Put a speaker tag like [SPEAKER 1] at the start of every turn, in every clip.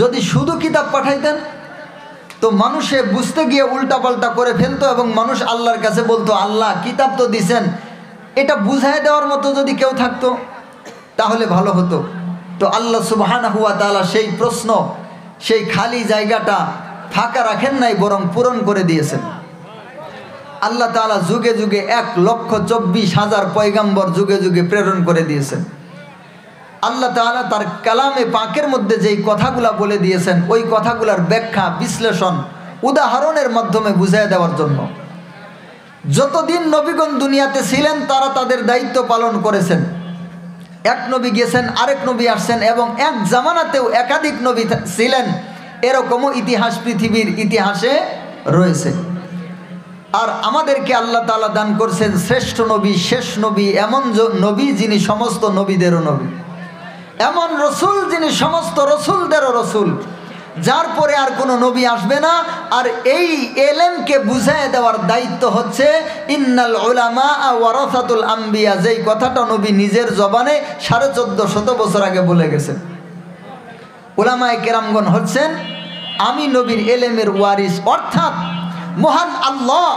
[SPEAKER 1] যদি শুধু কিতাব পাঠাইতেন তো মানুষে বুঝতে গিয়ে উল্টাপাল্টা করে ফেলতো এবং মানুষ আল্লাহর কাছে বলতো, আল্লাহ কিতাব তো দিছেন, এটা বুঝায় দেওয়ার মতো যদি কেউ থাকতো তাহলে ভালো হতো। তো আল্লাহ সুবহানাহু ওয়া তাআলা সেই প্রশ্ন, সেই খালি জায়গাটা ফাঁকা রাখেন নাই, বরং পূরণ করে দিয়েছেন। আল্লাহ তাআলা যুগে যুগে 1,24,000 পয়গাম্বর যুগে যুগে প্রেরণ করে দিয়েছেন। আল্লাহ তাআলা তার কালামে পাকের মধ্যে যেই কথাগুলা বলে দিয়েছেন, ওই কথাগুলার ব্যাখ্যা, বিশ্লেষণ, উদাহরণের মাধ্যমে বুঝিয়ে দেওয়ার জন্য। যতদিন নবীগণ দুনিয়াতে ছিলেন তারা তাদের দায়িত্ব পালন করেছেন। এক নবী গেছেন, আরেক নবী আসছেন, এবং এক জামানাতেও একাধিক নবী ছিলেন, এরকমও ইতিহাস পৃথিবীর ইতিহাসে রয়েছে। আর আমাদেরকে আল্লাহ তাআলা দান করছেন শ্রেষ্ঠ নবী, শেষ নবী, এমন নবী যিনি সমস্ত নবীদেরও নবী, এমন রসুল যিনি সমস্ত রসুলদেরও রসুল, যার পরে আর কোনো নবী আসবে না। আর এই এলেমকে বুঝিয়ে দেওয়ার দায়িত্ব হচ্ছে ইন্নাল উলামা ওয়ারাসাতুল আম্বিয়া, যেই কথাটা নবী নিজের জবানে 1450 বছর আগে বলে গেছেন। উলামায়ে কেরামগণ হচ্ছেন আমি নবীর এলেমের ওয়ারিস, অর্থাৎ মহান আল্লাহ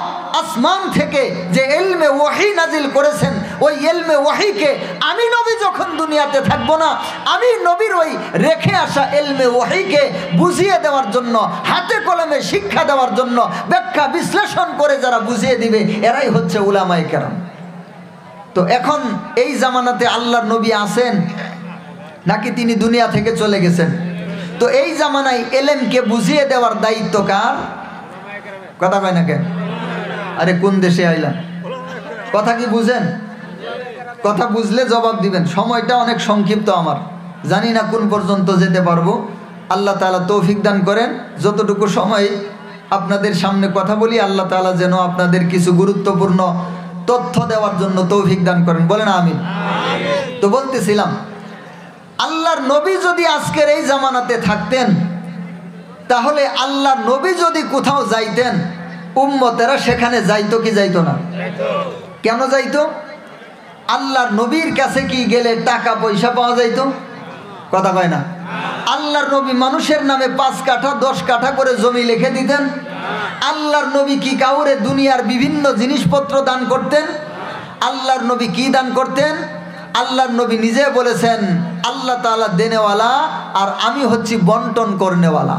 [SPEAKER 1] আসমান থেকে যে ইলমে ওয়াহি নাজিল করেছেন, ওই ইলমে ওয়াহিকে আমি নবী যখন দুনিয়াতে থাকবো না, আমি নবীর ওই রেখে আসা ইলমে ওয়াহিকে বুঝিয়ে দেওয়ার জন্য, হাতে কলমে শিক্ষা দেওয়ার জন্য, ব্যাখ্যা বিশ্লেষণ করে যারা বুঝিয়ে দিবে, এরাই হচ্ছে উলামায়ে কেরাম। তো এখন এই জামানাতে আল্লাহর নবী আছেন নাকি তিনি দুনিয়া থেকে চলে গেছেন? তো এই জামানায় এলেমকে বুঝিয়ে দেওয়ার দায়িত্ব কার? কথা কয় না কেন? আরে কোন দেশে আইলাম? কথা কি বুঝেন? কথা বুঝলে জবাব দিবেন। সময়টা অনেক সংক্ষিপ্ত আমার, জানি না কোন পর্যন্ত যেতে পারবো। আল্লাহ তাআলা তৌফিক দান করেন, যতটুকু সময় আপনাদের সামনে কথা বলি আল্লাহ তাআলা যেন আপনাদের কিছু গুরুত্বপূর্ণ তথ্য দেওয়ার জন্য তৌফিক দান করেন, বলেন আমিন। তো বলতেছিলাম, আল্লাহর নবী যদি আজকের এই জামানাতে থাকতেন, তাহলে আল্লাহর নবী যদি কোথাও যাইতেন, উম্মতেরা সেখানে যাইতো কি যাইতো না? কেন যাইতো? আল্লাহর নবীর কাছে কি গেলে টাকা পয়সা পাওয়া যাইতো? কথা কয় না। আল্লাহর নবী মানুষের নামে 5 কাঠা 10 কাঠা করে জমি লিখে দিতেন? আল্লাহর নবী কি কাউরে দুনিয়ার বিভিন্ন জিনিসপত্র দান করতেন? আল্লাহর নবী কি দান করতেন? আল্লাহর নবী নিজে বলেছেন, আল্লাহ তাআলা দেনেওয়ালা আর আমি হচ্ছি বন্টন করনেওয়ালা।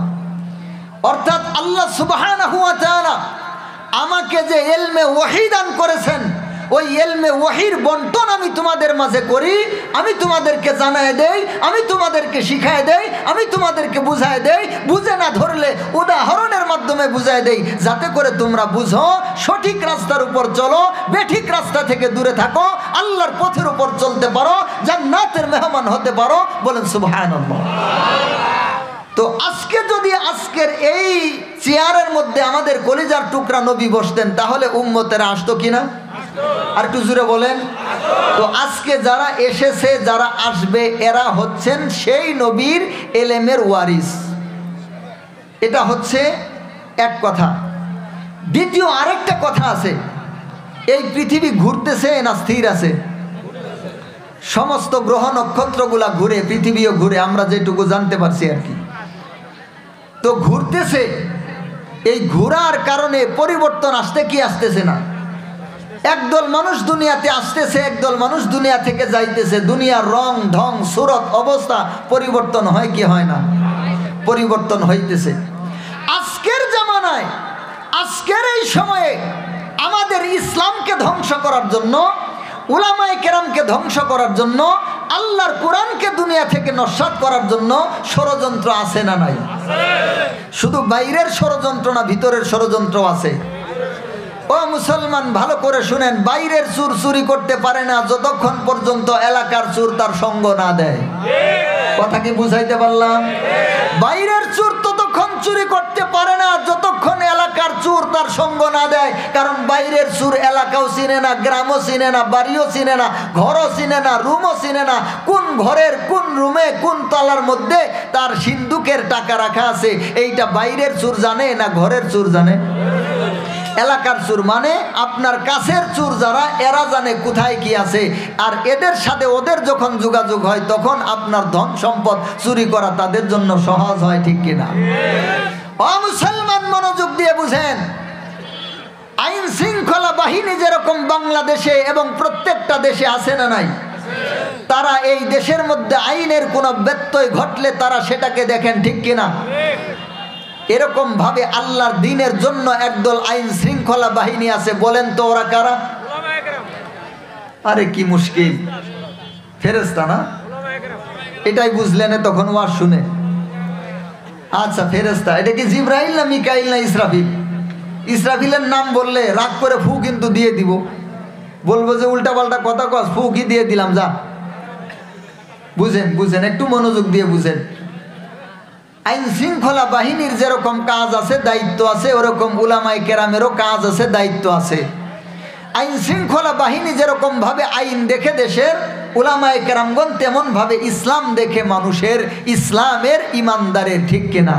[SPEAKER 1] অর্থাৎ আল্লাহ সুবহানাহু ওয়া তাআলা আমাকে যে ইলমে ওয়াহি দান করেছেন, ওই ইলমে ওয়াহির বন্টন আমি তোমাদের মাঝে করি, আমি তোমাদেরকে জানায় দেই, আমি তোমাদেরকে শিখায় দেই, আমি তোমাদেরকে বুঝায় দেই, বুঝে না ধরলে উদাহরণের মাধ্যমে বুঝায় দেই, যাতে করে তোমরা বুঝো, সঠিক রাস্তার উপর চলো, বেঠিক রাস্তা থেকে দূরে থাকো, আল্লাহর পথের উপর চলতে পারো, জান্নাতের মেহমান হতে পারো। বলেন সুবহানাল্লাহ। তো আজকে যদি আজকের এই চেয়ারের মধ্যে আমাদের কলিজার টুকরা নবী বসতেন, তাহলে উম্মতেরা আসতো কিনা? আর একটু জোরে বলেন। তো আজকে যারা এসেছে, যারা আসবে, এরা হচ্ছেন সেই নবীর এলেমের ওয়ারিস। এটা হচ্ছে এক কথা। দ্বিতীয় আরেকটা কথা আছে, এই পৃথিবী ঘুরতেছে না স্থির আছে? সমস্ত গ্রহ নক্ষত্রগুলা ঘুরে, পৃথিবীও ঘুরে, আমরা যেটুকু জানতে পারছি আর কি। তো ঘুরতেছে, এই ঘোরার কারণে পরিবর্তন আসতে কি আসতেছে না? একদল মানুষ দুনিয়াতে আসতেছে, একদল মানুষ দুনিয়া থেকে যাইতেছে। দুনিয়ার রং ঢং সুরত অবস্থা পরিবর্তন হয় কি হয় না? পরিবর্তন হইতেছে। আজকের জামানায়, আজকের এই সময়ে আমাদের ইসলামকে ধ্বংস করার জন্য, উলামায়ে কেরামকে ধ্বংস করার জন্য, আল্লাহর কোরআনকে দুনিয়া থেকে নস্যাৎ করার জন্য ষড়যন্ত্র আছে না নাই? শুধু বাইরের ষড়যন্ত্র না, ভিতরের ষড়যন্ত্র আছে। ও মুসলমান, ভালো করে শুনেন, বাইরের চোর চুরি করতে পারে না যতক্ষণ পর্যন্ত এলাকার চোর তার সঙ্গ না দেয়। কথা কি বুঝাইতে পারলাম? বাইরের চোর ততক্ষণ চুরি করতে পারে না যতক্ষণ এলাকার চোর তার সঙ্গ না দেয়। কারণ বাইরের চোর এলাকাও চিনে না, গ্রামও চিনে না, বাড়িও চিনে না, ঘরও চিনে না, রুমও চিনে না, কোন ঘরের কোন রুমে কোন তলার মধ্যে তার সিন্দুকের টাকা রাখা আছে, এইটা বাইরের চোর জানে না ঘরের চোর জানে? এলাকার চোর মানে আপনার কাছের চোর যারা, এরা জানে কোথায় কি আছে, আর এদের সাথে ওদের যখন যোগাযোগ হয় তখন আপনার ধন সম্পদ চুরি করা তাদের জন্য সহজ হয়, ঠিক কিনা? ও মুসলমান, মনোযোগ দিয়ে বুঝেন, আইন শৃঙ্খলা বাহিনী যেরকম বাংলাদেশে এবং প্রত্যেকটা দেশে আছে না নাই, তারা এই দেশের মধ্যে আইনের কোনো ব্যত্যয় ঘটলে তারা সেটাকে দেখেন, ঠিক কিনা? এরকম ভাবে আল্লাহর দ্বীনের জন্য একদল আইন শৃঙ্খলা বাহিনী আছে। বলেন তো ওরা কারা? আরে কি মুশকিল, ফেরেশতা না? এটাই বুঝলেন তখন ওয়াজ শুনে? আচ্ছা ফেরেশতা, এটা কি জিবরাইল না মিকাইল না ইসরাফিল? ইসরাফিলের নাম বললে রাগ করে ফু কিন্তু দিয়ে দিব, বলবো যে উল্টা পাল্টা কথা কস, ফু কি দিয়ে দিলাম, যা। বুঝেন বুঝেন, একটু মনোযোগ দিয়ে বুঝেন। আইন শৃঙ্খলা বাহিনীর যেরকম কাজ আছে, দায়িত্ব আছে, ওরকম উলামায়ে কেরামেরও কাজ আছে, দায়িত্ব আছে। আইন শৃঙ্খলা বাহিনী যেরকম ভাবে আইন দেখে দেশের, উলামায়ে কেরামগণ তেমন ভাবে ইসলাম দেখে মানুষের, ইসলামের, ইমানদারের, ঠিক কিনা?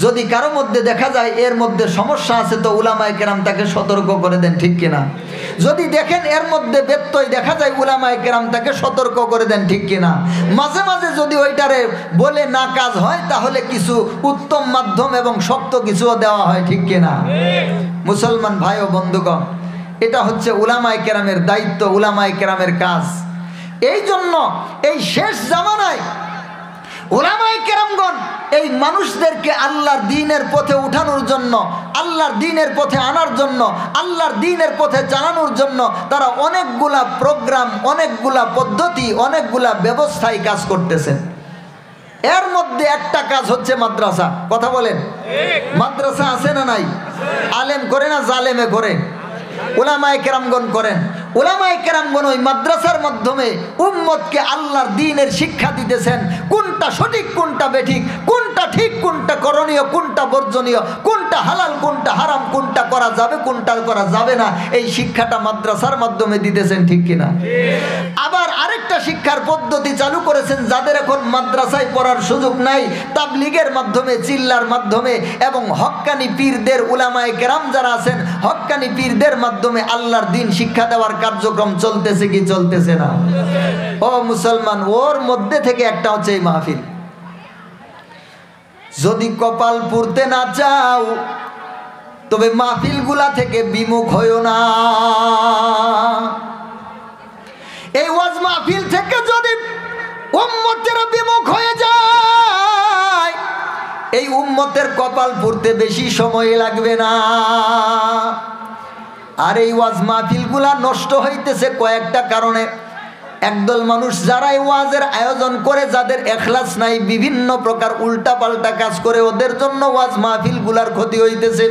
[SPEAKER 1] যদি কারো মধ্যে দেখা যায় এর মধ্যে সমস্যা আছে তো উলামায়ে কেরাম তাকে সতর্ক করে দেন, ঠিক কিনা? যদি দেখেন এর মধ্যে ব্যত্যয় দেখা যায় উলামায়ে কেরাম তাকে সতর্ক করে দেন, ঠিক কিনা? মাঝে মাঝে যদি ওইটারে বলে না কাজ হয় তাহলে কিছু উত্তম মাধ্যম এবং শক্ত কিছুও দেওয়া হয়, ঠিক কিনা? মুসলমান ভাই ও বন্ধুগণ, এটা হচ্ছে উলামায়ে কেরামের দায়িত্ব, উলামায়ে কেরামের কাজ। এই জন্য এই শেষ জামানায় উলামায়ে কেরামগণ এই মানুষদেরকে আল্লাহর দ্বীনের পথে উঠানোর জন্য, আল্লাহর দ্বীনের পথে আনার জন্য, আল্লাহর দ্বীনের পথে চালানোর জন্য তারা অনেকগুলা প্রোগ্রাম, অনেকগুলা পদ্ধতি, অনেকগুলা ব্যবস্থায় কাজ করতেছেন। এর মধ্যে একটা কাজ হচ্ছে মাদ্রাসা। কথা বলেন, মাদ্রাসা আছে না নাই? আলেম করে না জালেমে করে? উলামায়ে কেরামগণ করেন। উলামায়ে কেরামগণ ওই মাদ্রাসার মাধ্যমে উম্মতকে আল্লাহর দ্বীনের শিক্ষা দিতেছেন, কোনটা সঠিক কোনটা বেঠিক, কোনটা ঠিক কোনটা করণীয়, কোনটা বর্জনীয়, কোনটা হালাল কোনটা হারাম, কোনটা করা যাবে কোনটা করা যাবে না, এই শিক্ষাটা মাদ্রাসার মাধ্যমে দিতেছেন, ঠিক কিনা? আবার আরেকটা শিক্ষার পদ্ধতি চালু করেছেন, যাদের এখন মাদ্রাসায় পড়ার সুযোগ নাই, তাবলীগের মাধ্যমে, চিল্লার মাধ্যমে এবং হক্কানি পীরদের, উলামায়ে কেরাম যারা আছেন হক্কানি পীরদের মাধ্যমে আল্লাহর দ্বীন শিক্ষা দেওয়ার কার্যক্রম চলতেছে কি চলতেছে না? ও মুসলমান, ওর মধ্যে থেকে একটা হচ্ছে এই মাহফিল। যদি কপাল পুড়তে না চাও তবে মাহফিলগুলা থেকে বিমুখ হইও না। এই ওয়াজ মাহফিল থেকে যদি উম্মতেরা বিমুখ হয়ে যায়, এই উম্মতের কপাল পুড়তে বেশি সময় লাগবে না। আর এই ওয়াজ মাহফিলগুলা নষ্ট হইতেছে কয়েকটা কারণে। একদল মানুষ যারা এই ওয়াজের আয়োজন করে, যাদের ইখলাস নাই, বিভিন্ন প্রকার উল্টা পাল্টা কাজ করে, ওদের জন্য ওয়াজ মাহফিলগুলার ক্ষতি হইতেছে।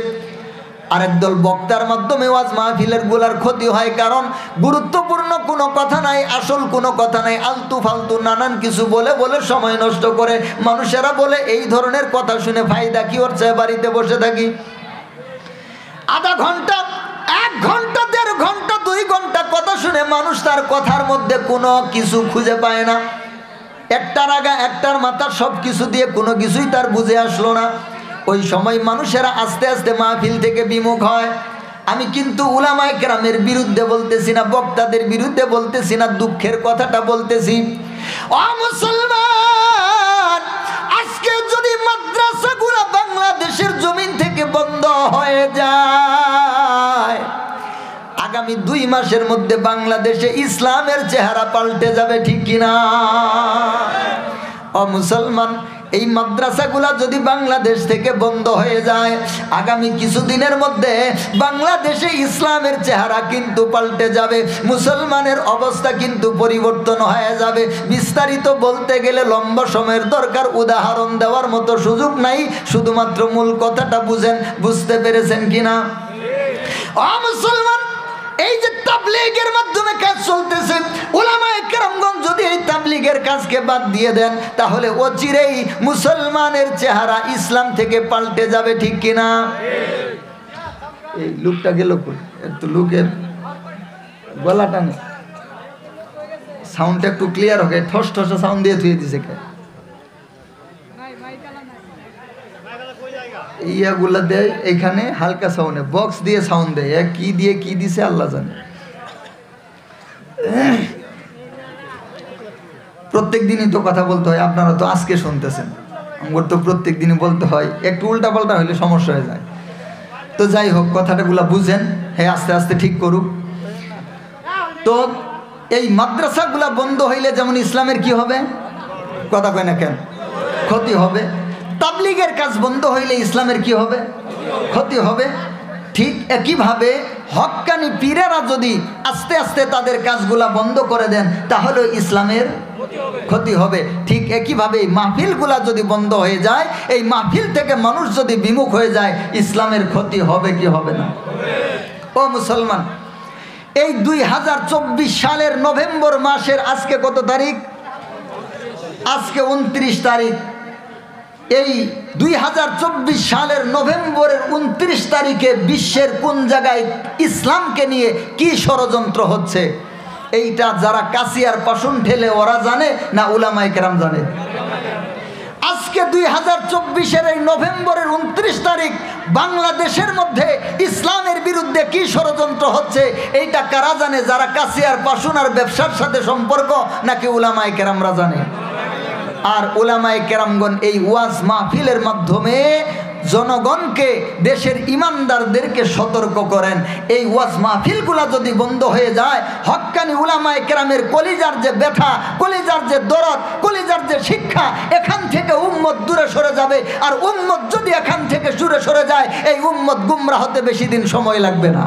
[SPEAKER 1] আরেক দল বক্তার মাধ্যমে ওয়াজ মাহফিলের গুলার ক্ষতি হয়, কারণ গুরুত্বপূর্ণ কোনো কথা নাই, আসল কোনো কথা নাই, আলতু ফালতু নানান কিছু বলে বলে সময় নষ্ট করে। মানুষেরা বলে এই ধরনের কথা শুনে ফায়দা কি, ওর চেয়ে বাড়িতে বসে থাকি। আধা ঘন্টা, 1 ঘন্টা, 1.5 ঘন্টা, 2 ঘন্টা কথা শুনে মানুষ তার কথার মধ্যে কোনো কিছু খুঁজে পায় না। একটার আগা একটার মাথা সব কিছু দিয়ে কোনো কিছুই তার বুঝে আসলো না। ওই সময় মানুষেরা আস্তে আস্তে মাহফিল থেকে বিমুখ হয়। আমি কিন্তু উলামায়ে কেরামের বিরুদ্ধে বলতেছি না, বক্তাদের বিরুদ্ধে বলতেছি না, দুঃখের কথাটা বলতেছি। ও মুসলমান, আজকে যদি মাদ্রাসাগুলো বাংলাদেশের জমিন থেকে বন্ধ হয়ে যায়, আগামী 2 মাসের মধ্যে বাংলাদেশে ইসলামের চেহারা পাল্টে যাবে, ঠিক কিনা? ও মুসলমান, এই মাদ্রাসাগুলা যদি বাংলাদেশ থেকে বন্ধ হয়ে যায়, আগামী কিছুদিনের মধ্যে বাংলাদেশে ইসলামের চেহারা কিন্তু পাল্টে যাবে, মুসলমানের অবস্থা কিন্তু পরিবর্তন হয়ে যাবে। বিস্তারিত বলতে গেলে লম্বা সময়ের দরকার, উদাহরণ দেওয়ার মতো সুযোগ নাই, শুধুমাত্র মূল কথাটা বুঝেন। বুঝতে পেরেছেন কিনা? ও মুসলমান, এই যে তাবলীগের মাধ্যমে কাজ চলতেছে, উলামায়ে কেরামগণ যদি এই তাবলীগের কাজকে বাদ দিয়ে দেন, তাহলে অচিরেই মুসলমানের চেহারা ইসলাম থেকে পাল্টে যাবে, ঠিক কিনা? এই লোকটা গেল কই? একটু লোকের গলাটা নেই, সাউন্ডটা একটু ক্লিয়ার হোক। ঠস ঠসা সাউন্ড দিয়ে থুয়ে দিছে কে? ইয়াগুলা দেয় এখানে হালকা সাউন্ডে, বক্স দিয়ে সাউন্ড দেয়, কি দিয়ে কি দিছে আল্লাহ জানে। প্রত্যেক দিনই তো কথা বলতে হয়, আপনারা তো আজকে শুনতেছেন, আমার তো প্রত্যেক দিনই বলতে হয়, একটু উল্টা পাল্টা হলে সমস্যা হয়ে যায়। তো যাই হোক, কথাটাগুলা বুঝেন, হ্যাঁ আস্তে আস্তে ঠিক করুক। তো এই মাদ্রাসাগুলা বন্ধ হইলে যেমন ইসলামের কি হবে, কথা কয় না কেন, ক্ষতি হবে। তাবলিগের কাজ বন্ধ হইলে ইসলামের কি হবে, ক্ষতি হবে। ঠিক একইভাবে হক্কানি পীরেরা যদি আস্তে আস্তে তাদের কাজগুলা বন্ধ করে দেন তাহলে ইসলামের ক্ষতি হবে। ঠিক একইভাবে এই মাহফিলগুলা যদি বন্ধ হয়ে যায়, এই মাহফিল থেকে মানুষ যদি বিমুখ হয়ে যায়, ইসলামের ক্ষতি হবে কি হবে না? ও মুসলমান, এই 2024 সালের নভেম্বর মাসের আজকে কত তারিখ? আজকে 29 তারিখ। এই 2024 সালের নভেম্বরের 29 তারিখে বিশ্বের কোন জায়গায় ইসলামকে নিয়ে কি ষড়যন্ত্র হচ্ছে, এইটা যারা কাশিয়ার পাশুন ঠেলে ওরা জানে না উলামায়ে কেরাম জানে? আজকে 2024-এর এই নভেম্বরের 29 তারিখ বাংলাদেশের মধ্যে ইসলামের বিরুদ্ধে কি ষড়যন্ত্র হচ্ছে, এইটা কারা জানে? যারা কাশিয়ার পাশুন আর ব্যবসার সাথে সম্পর্ক, নাকি উলামায়ে কেরামরা জানে? আর উলামায়ে কেরামগণ এই ওয়াজ মাহফিলের মাধ্যমে জনগণকে, দেশের ইমানদারদেরকে সতর্ক করেন। এই ওয়াজ মাহফিলগুলা যদি বন্ধ হয়ে যায়, হক্কানি উলামায়ে কেরামের কলিজার যে ব্যথা, কলিজার যে দরদ, কলিজার যে শিক্ষা, এখান থেকে উম্মত দূরে সরে যাবে। আর উম্মত যদি এখান থেকে দূরে সরে যায়, এই উম্মত গুমরাহ হতে বেশি দিন সময় লাগবে না।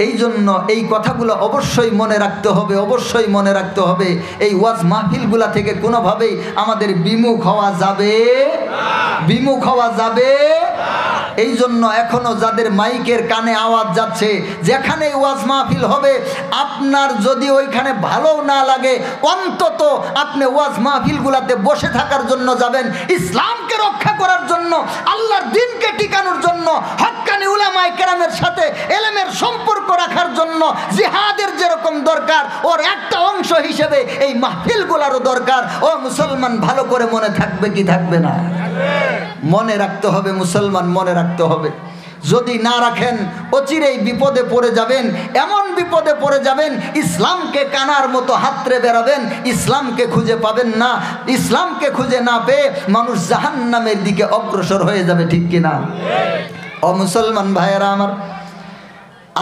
[SPEAKER 1] এই জন্য এই কথাগুলো অবশ্যই মনে রাখতে হবে, অবশ্যই মনে রাখতে হবে। এই ওয়াজ মাহফিলগুলা থেকে কোনোভাবেই আমাদের বিমুখ হওয়া যাবে, বিমুখ হওয়া যাবে। এই জন্য এখনো যাদের মাইকের কানে আওয়াজ যাচ্ছে, যেখানে ওয়াজ মাহফিল হবে, আপনার যদি ওইখানে ভালো না লাগে, অন্তত আপনি ওয়াজ মাহফিলগুলাতে বসে থাকার জন্য যাবেন, ইসলামকে রক্ষা করার জন্য, আল্লাহর দ্বীনকে টিকানোর জন্য, হক্কানি উলামায়ে কেরামের সাথে এলেমের সম্পর্ক রাখার জন্য। জিহাদের যেরকম দরকার, ওর একটা অংশ হিসেবে এই মাহফিলগুলারও দরকার। ও মুসলমান, ভালো করে মনে থাকবে কি থাকবে না? মনে রাখতে হবে মুসলমান, মনে রাখতে হবে। যদি না রাখেন অচিরেই বিপদে পড়ে যাবেন, এমন বিপদে পড়ে যাবেন ইসলামকে কানার মতো হাতড়ে বেড়াবেন, ইসলামকে খুঁজে পাবেন না। ইসলামকে খুঁজে না পেয়ে মানুষ জাহান্নামের দিকে অগ্রসর হয়ে যাবে, ঠিক কিনা? ও মুসলমান ভাইয়েরা আমার,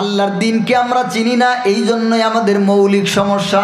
[SPEAKER 1] আল্লাহর দ্বীনকে আমরা চিনি না, এই জন্যই আমাদের মৌলিক সমস্যা।